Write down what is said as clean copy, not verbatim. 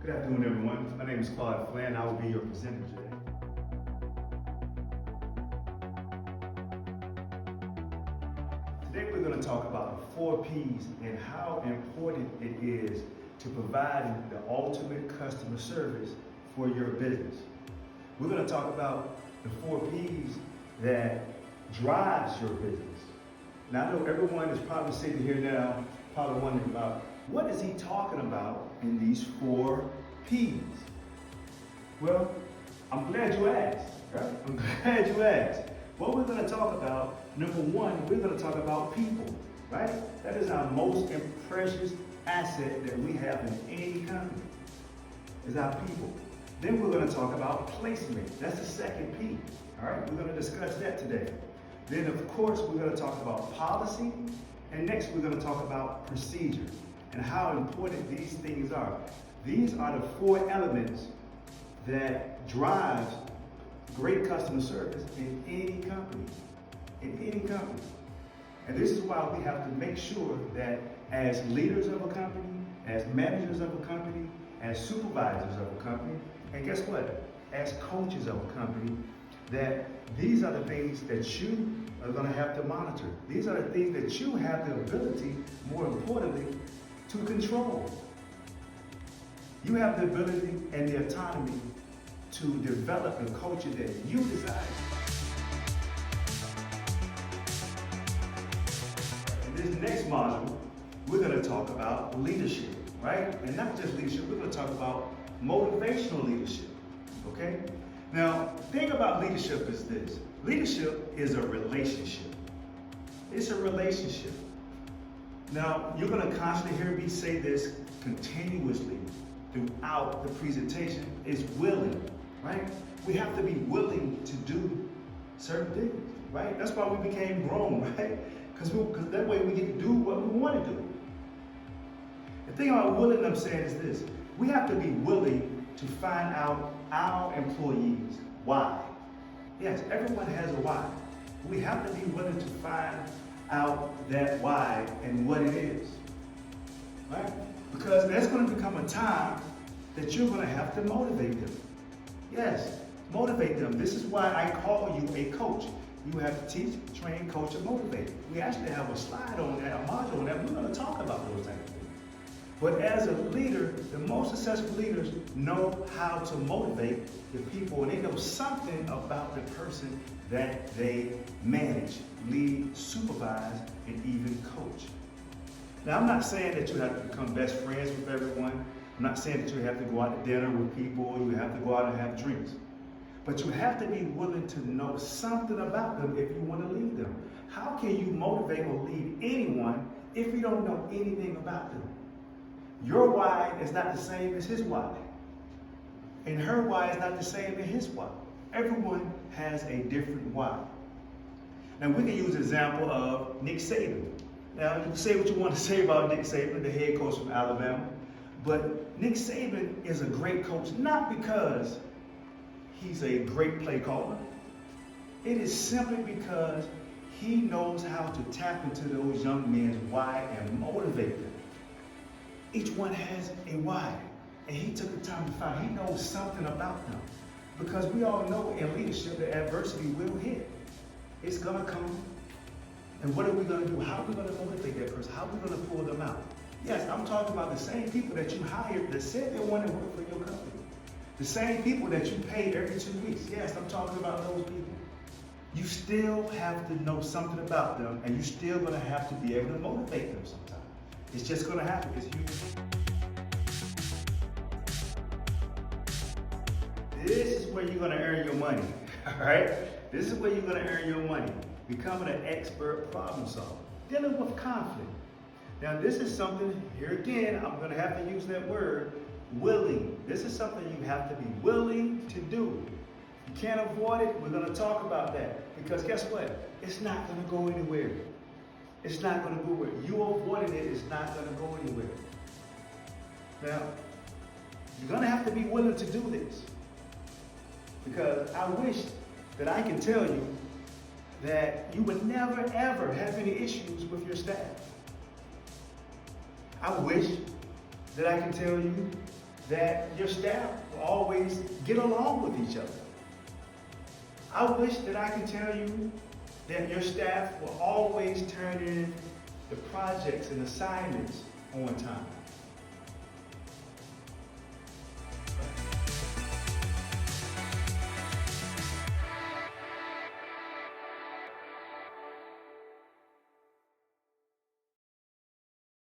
Good afternoon, everyone. My name is Claude Flynn. I will be your presenter today. Today we're going to talk about the 4 P's and how important it is to provide the ultimate customer service for your business. We're going to talk about the 4 P's that drives your business. Now I know everyone is probably sitting here now, probably wondering about what is he talking about in these 4 P's? Well, I'm glad you asked, right? I'm glad you asked. What we're going to talk about, number 1, we're going to talk about people, right? That is our most precious asset that we have in any company, is our people. Then we're going to talk about placement. That's the 2nd P, all right? We're going to discuss that today. Then, of course, we're going to talk about policy. And next, we're going to talk about procedure and how important these things are. These are the 4 elements that drives great customer service in any company. In any company. And this is why we have to make sure that as leaders of a company, as managers of a company, as supervisors of a company, and guess what? As coaches of a company, that these are the things that you are going to have to monitor. These are the things that you have the ability, more importantly, to control. You have the ability and the autonomy to develop the culture that you desire. In this next module, we're going to talk about leadership, right? And not just leadership, we're going to talk about motivational leadership, okay? Now, the thing about leadership is this. Leadership is a relationship. It's a relationship. Now, you're going to constantly hear me say this continuously throughout the presentation, is willing, right? We have to be willing to do certain things, right? That's why we became grown, right? Because that way we get to do what we want to do. The thing about willing, I'm saying, is this. We have to be willing to find out our employees why. Yes, everyone has a why. We have to be willing to find out that why and what it is, right? Because there's going to become a time that you're going to have to motivate them. Yes, motivate them. This is why I call you a coach. You have to teach, train, coach, and motivate. We actually have a slide on that, a module on that. We're going to talk about those types of things. But as a leader, the most successful leaders know how to motivate the people, and they know something about the person that they manage, lead, supervise, and even coach. Now, I'm not saying that you have to become best friends with everyone. I'm not saying that you have to go out to dinner with people, you have to go out and have drinks. But you have to be willing to know something about them if you want to lead them. How can you motivate or lead anyone if you don't know anything about them? Your why is not the same as his why. And her why is not the same as his why. Everyone has a different why. Now we can use the example of Nick Saban. Now you can say what you want to say about Nick Saban, the head coach from Alabama. But Nick Saban is a great coach, not because he's a great play caller. It is simply because he knows how to tap into those young men's why and motivate them. Each one has a why, and he took the time to find. He knows something about them, because we all know in leadership that adversity will hit. It's gonna come, and what are we gonna do? How are we gonna motivate that person? How are we gonna pull them out? Yes, I'm talking about the same people that you hired that said they want to work for your company. The same people that you pay every 2 weeks. Yes, I'm talking about those people. You still have to know something about them, and you're still gonna have to be able to motivate them sometimes. It's just going to happen. It's human. This is where you're going to earn your money. All right? This is where you're going to earn your money. Becoming an expert problem solver. Dealing with conflict. Now, this is something, here again, I'm going to have to use that word, willing. This is something you have to be willing to do. You can't avoid it. We're going to talk about that. Because guess what? It's not going to go anywhere. It's not going to go anywhere. You avoiding it is not going to go anywhere. Now, you're going to have to be willing to do this. Because I wish that I can tell you that you would never, ever have any issues with your staff. I wish that I can tell you that your staff will always get along with each other. I wish that I could tell you that your staff will always turn in the projects and assignments on time.